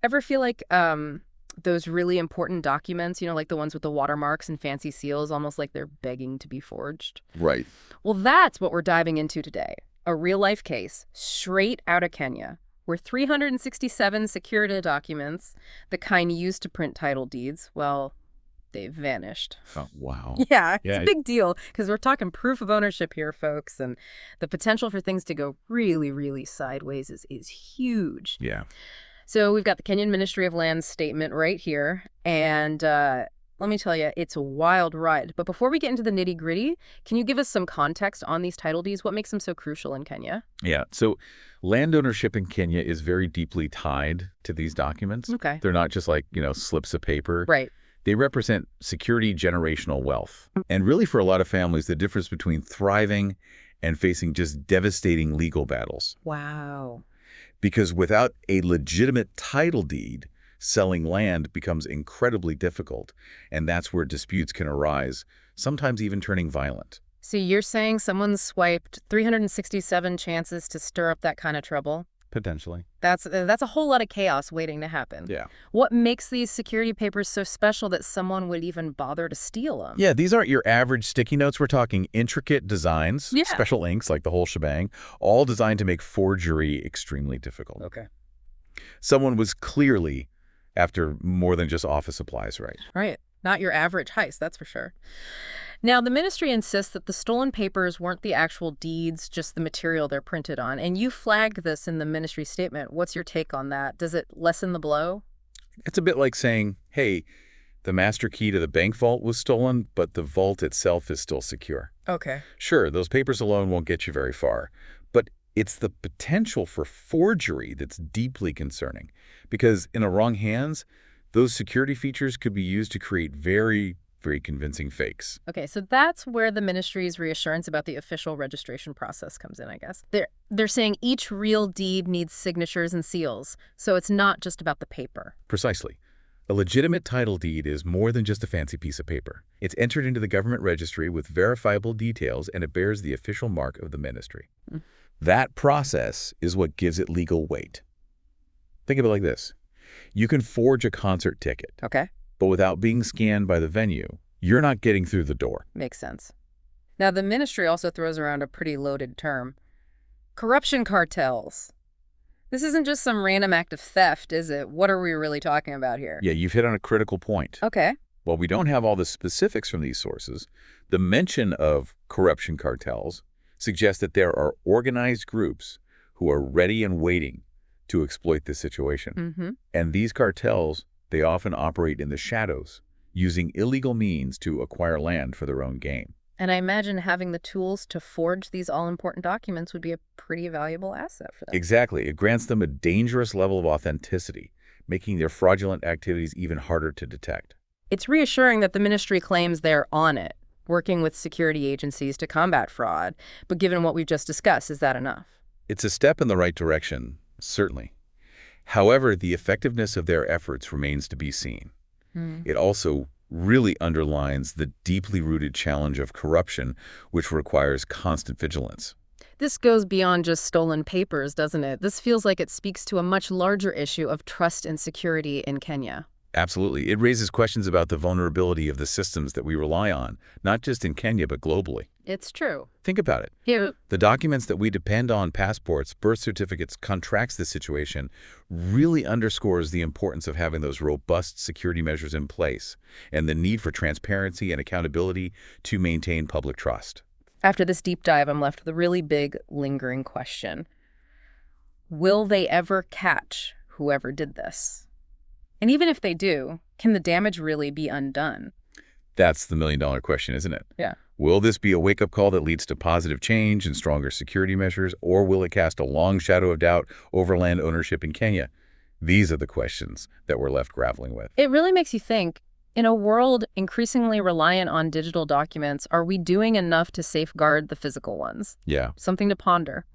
Ever feel like those really important documents, like the ones with the watermarks and fancy seals, almost like they're begging to be forged? Right. Well, that's what we're diving into today. A real-life case straight out of Kenya, where 367 security documents, the kind used to print title deeds, well, they've vanished. Oh, wow. Yeah, it's Yeah. a big deal because we're talking proof of ownership here, folks, and the potential for things to go really, really sideways is huge. Yeah. So we've got the Kenyan Ministry of Land's statement right here, and let me tell you, it's a wild ride. But before we get into the nitty-gritty, can you give us some context on these title deeds? What makes them so crucial in Kenya? Yeah. So land ownership in Kenya is very deeply tied to these documents. Okay. They're not just like, slips of paper. Right. They represent security generational wealth. And really for a lot of families, the difference between thriving and facing just devastating legal battles. Wow. Because without a legitimate title deed, selling land becomes incredibly difficult, and that's where disputes can arise, sometimes even turning violent. So you're saying someone swiped 367 chances to stir up that kind of trouble? Potentially. That's a whole lot of chaos waiting to happen. Yeah. What makes these security papers so special that someone would even bother to steal them? Yeah, these aren't your average sticky notes. We're talking intricate designs, Yeah. special inks, like the whole shebang, all designed to make forgery extremely difficult. Okay. Someone was clearly after more than just office supplies, right? Right. Not your average heist, that's for sure. Now, the ministry insists that the stolen papers weren't the actual deeds, just the material they're printed on. And you flagged this in the ministry statement. What's your take on that? Does it lessen the blow? It's a bit like saying, hey, the master key to the bank vault was stolen, but the vault itself is still secure. Okay. Sure, those papers alone won't get you very far, but it's the potential for forgery that's deeply concerning, because in the wrong hands, those security features could be used to create very, very convincing fakes. Okay, so that's where the ministry's reassurance about the official registration process comes in, I guess. They're saying each real deed needs signatures and seals, so it's not just about the paper. Precisely. A legitimate title deed is more than just a fancy piece of paper. It's entered into the government registry with verifiable details, and it bears the official mark of the ministry. Mm. That process is what gives it legal weight. Think of it like this. You can forge a concert ticket, Okay. but without being scanned by the venue, you're not getting through the door. Makes sense. Now, the ministry also throws around a pretty loaded term. Corruption cartels. This isn't just some random act of theft, is it? What are we really talking about here? Yeah, you've hit on a critical point. Okay. While we don't have all the specifics from these sources, the mention of corruption cartels suggests that there are organized groups who are ready and waiting to exploit this situation. Mm-hmm. And these cartels, they often operate in the shadows, using illegal means to acquire land for their own gain. And I imagine having the tools to forge these all-important documents would be a pretty valuable asset for them. Exactly. It grants them a dangerous level of authenticity, making their fraudulent activities even harder to detect. It's reassuring that the ministry claims they're on it, working with security agencies to combat fraud. But given what we've just discussed, is that enough? It's a step in the right direction, certainly. However, the effectiveness of their efforts remains to be seen. It also really underlines the deeply rooted challenge of corruption, which requires constant vigilance. This goes beyond just stolen papers, doesn't it? This feels like it speaks to a much larger issue of trust and security in Kenya. Absolutely. It raises questions about the vulnerability of the systems that we rely on, not just in Kenya, but globally. It's true. Think about it. Yeah. The documents that we depend on, passports, birth certificates, contracts this situation, really underscores the importance of having those robust security measures in place and the need for transparency and accountability to maintain public trust. After this deep dive, I'm left with a really big, lingering question. Will they ever catch whoever did this? And even if they do, can the damage really be undone? That's the million-dollar question, isn't it? Yeah. Will this be a wake-up call that leads to positive change and stronger security measures, or will it cast a long shadow of doubt over land ownership in Kenya? These are the questions that we're left grappling with. It really makes you think, in a world increasingly reliant on digital documents, are we doing enough to safeguard the physical ones? Yeah. Something to ponder.